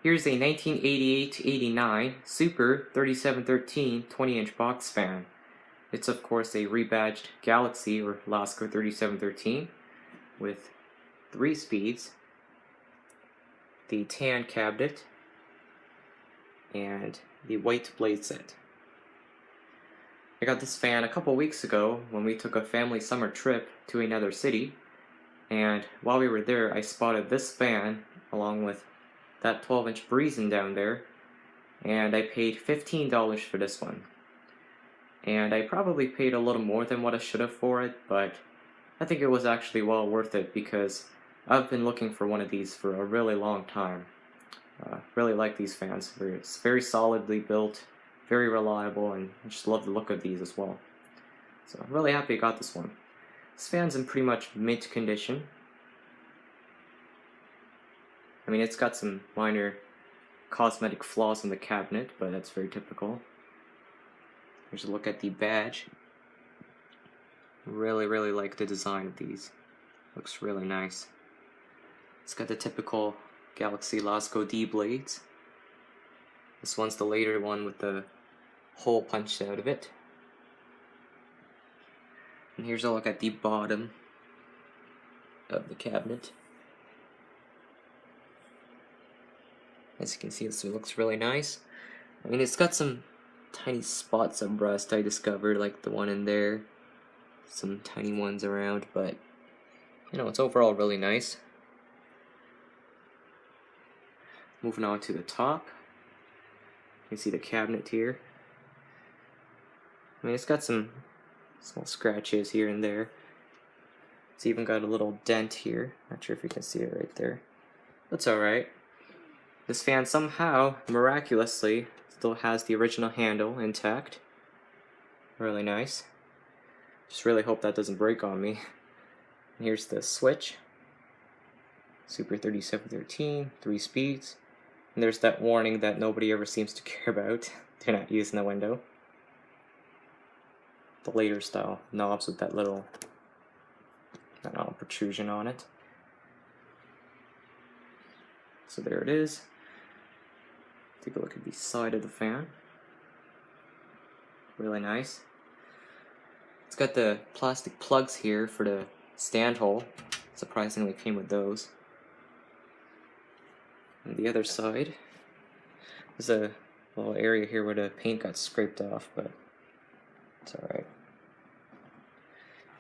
Here's a 1988-89 Super 3713 20-inch box fan. It's of course a rebadged Galaxy or Lasko 3713 with 3 speeds, the tan cabinet, and the white blade set. I got this fan a couple weeks ago when we took a family summer trip to another city, and while we were there I spotted this fan along with that 12-inch Breezin down there, and I paid $15 for this one. And I probably paid a little more than what I should have for it, but I think it was actually well worth it because I've been looking for one of these for a really long time. Really like these fans. It's very solidly built, very reliable, and I just love the look of these as well. So I'm really happy I got this one. This fan's in pretty much mint condition. I mean, it's got some minor cosmetic flaws in the cabinet, but that's very typical. Here's a look at the badge. Really like the design of these. Looks really nice. It's got the typical Galaxy Lasko D blades. This one's the later one with the hole punched out of it. And here's a look at the bottom of the cabinet. As you can see, this looks really nice. I mean, it's got some tiny spots of rust I discovered, like the one in there. Some tiny ones around, but you know, it's overall really nice. Moving on to the top. You can see the cabinet here. I mean, it's got some small scratches here and there. It's even got a little dent here. Not sure if you can see it right there. That's alright. This fan somehow, miraculously, still has the original handle intact. Really nice. Just really hope that doesn't break on me. And here's the switch. Super 3713, 3 speeds. And there's that warning that nobody ever seems to care about. Do not use in the window. The later style knobs with that little, I don't know, protrusion on it. So there it is. Take a look at the side of the fan. Really nice. It's got the plastic plugs here for the stand hole. Surprisingly came with those. On the other side, there's a little area here where the paint got scraped off, but it's alright.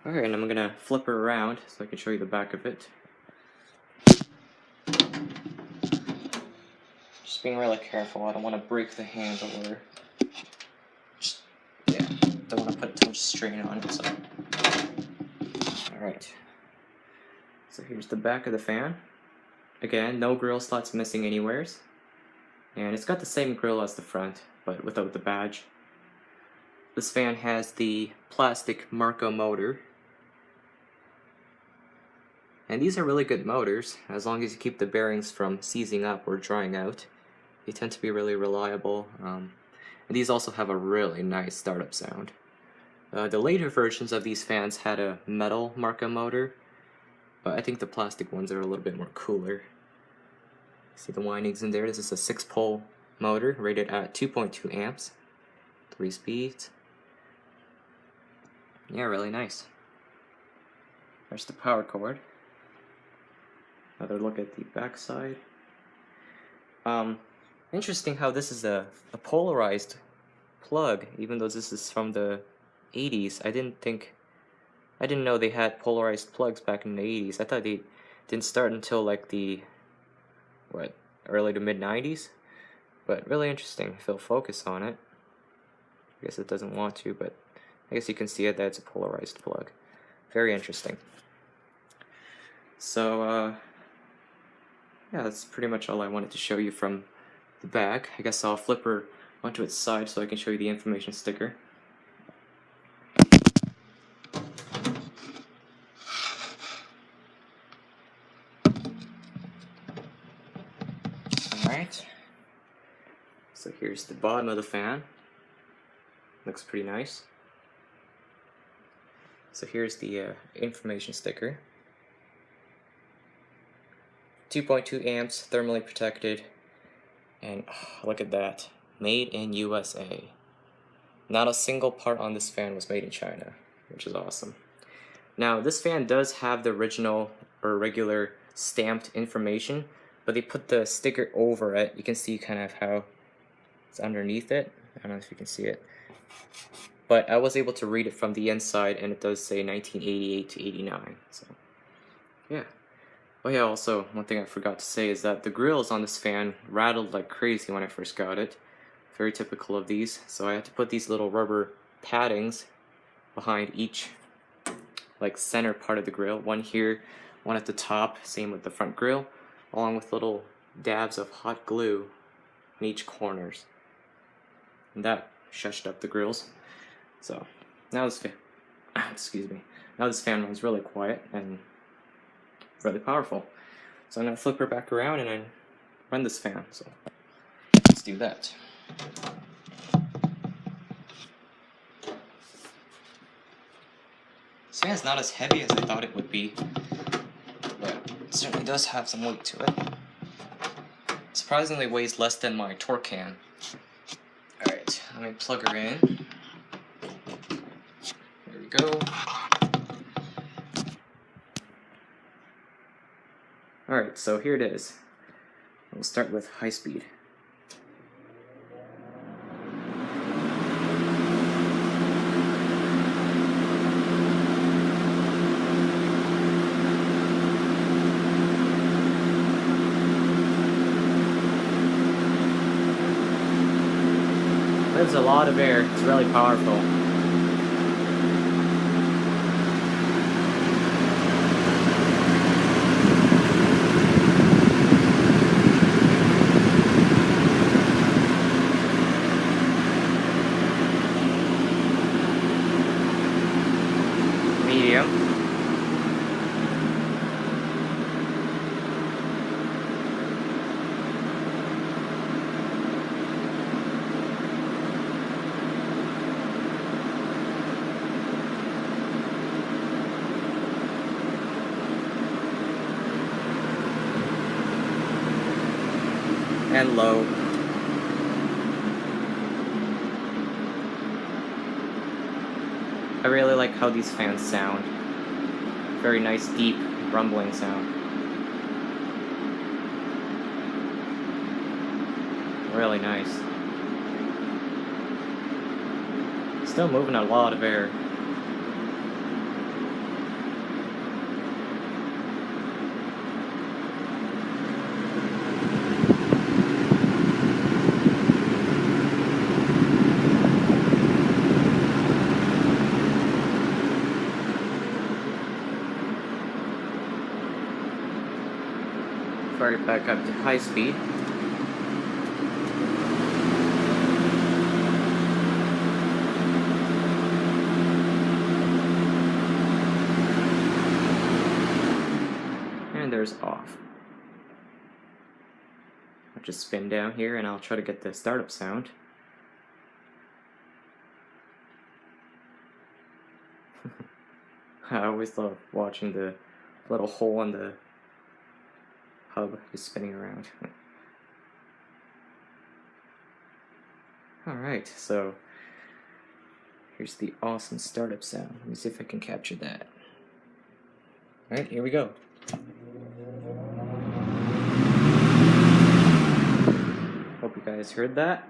Alright, and I'm gonna flip her around so I can show you the back of it. Just being really careful, I don't want to break the handle or just, yeah, don't want to put too much strain on it, so. Alright. So here's the back of the fan. Again, no grill slots missing anywheres. And it's got the same grill as the front, but without the badge. This fan has the plastic Marco motor. And these are really good motors, as long as you keep the bearings from seizing up or drying out. They tend to be really reliable. And these also have a really nice startup sound. The later versions of these fans had a metal Marco motor, but I think the plastic ones are a little bit more cooler. See the windings in there? This is a 6-pole motor rated at 2.2 amps, 3 speeds. Yeah, really nice. There's the power cord. Another look at the back side. Interesting how this is a polarized plug, even though this is from the 80s. I didn't know they had polarized plugs back in the 80s. I thought they didn't start until like the, early to mid 90s? But really interesting. If it'll focus on it. I guess it doesn't want to, but I guess you can see it that it's a polarized plug. Very interesting. So, yeah, that's pretty much all I wanted to show you from the back. I guess I'll flip her onto its side so I can show you the information sticker. Alright, so here's the bottom of the fan. Looks pretty nice. So here's the information sticker. 2.2 amps, thermally protected, And look at that. Made in USA. Not a single part on this fan was made in China, which is awesome. Now, this fan does have the original or regular stamped information, but they put the sticker over it. You can see kind of how it's underneath it. I don't know if you can see it. But I was able to read it from the inside, and it does say 1988 to 89. So, yeah. Oh yeah, also, one thing I forgot to say is that the grills on this fan rattled like crazy when I first got it. Very typical of these. So I had to put these little rubber paddings behind each like center part of the grill. One here, one at the top, same with the front grill, along with little dabs of hot glue in each corners. And that shushed up the grills. So now this fan, excuse me, now this fan runs really quiet and really powerful. So I'm gonna flip her back around and I run this fan. So let's do that. This fan is not as heavy as I thought it would be, but it certainly does have some weight to it. It surprisingly weighs less than my torque can. Alright, let me plug her in. There we go. Alright, so here it is. We'll start with high speed. There's a lot of air, it's really powerful. Medium. And low. I really like how these fans sound. Very nice, deep, rumbling sound. Really nice. Still moving a lot of air. Fire it back up to high speed. And there's off. I'll just spin down here and I'll try to get the startup sound. I always love watching the little hole in the hub just spinning around. Alright, so here's the awesome startup sound. Let me see if I can capture that. Alright, here we go. Hope you guys heard that.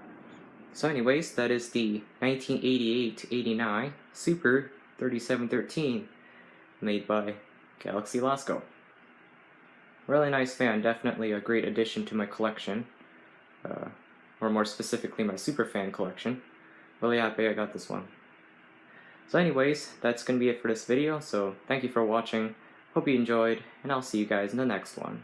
So anyways, that is the 1988-89 Super 3713 made by Galaxy Lasko. Really nice fan, definitely a great addition to my collection, or more specifically my super fan collection. Really happy I got this one. So anyways, that's going to be it for this video, so thank you for watching, hope you enjoyed, and I'll see you guys in the next one.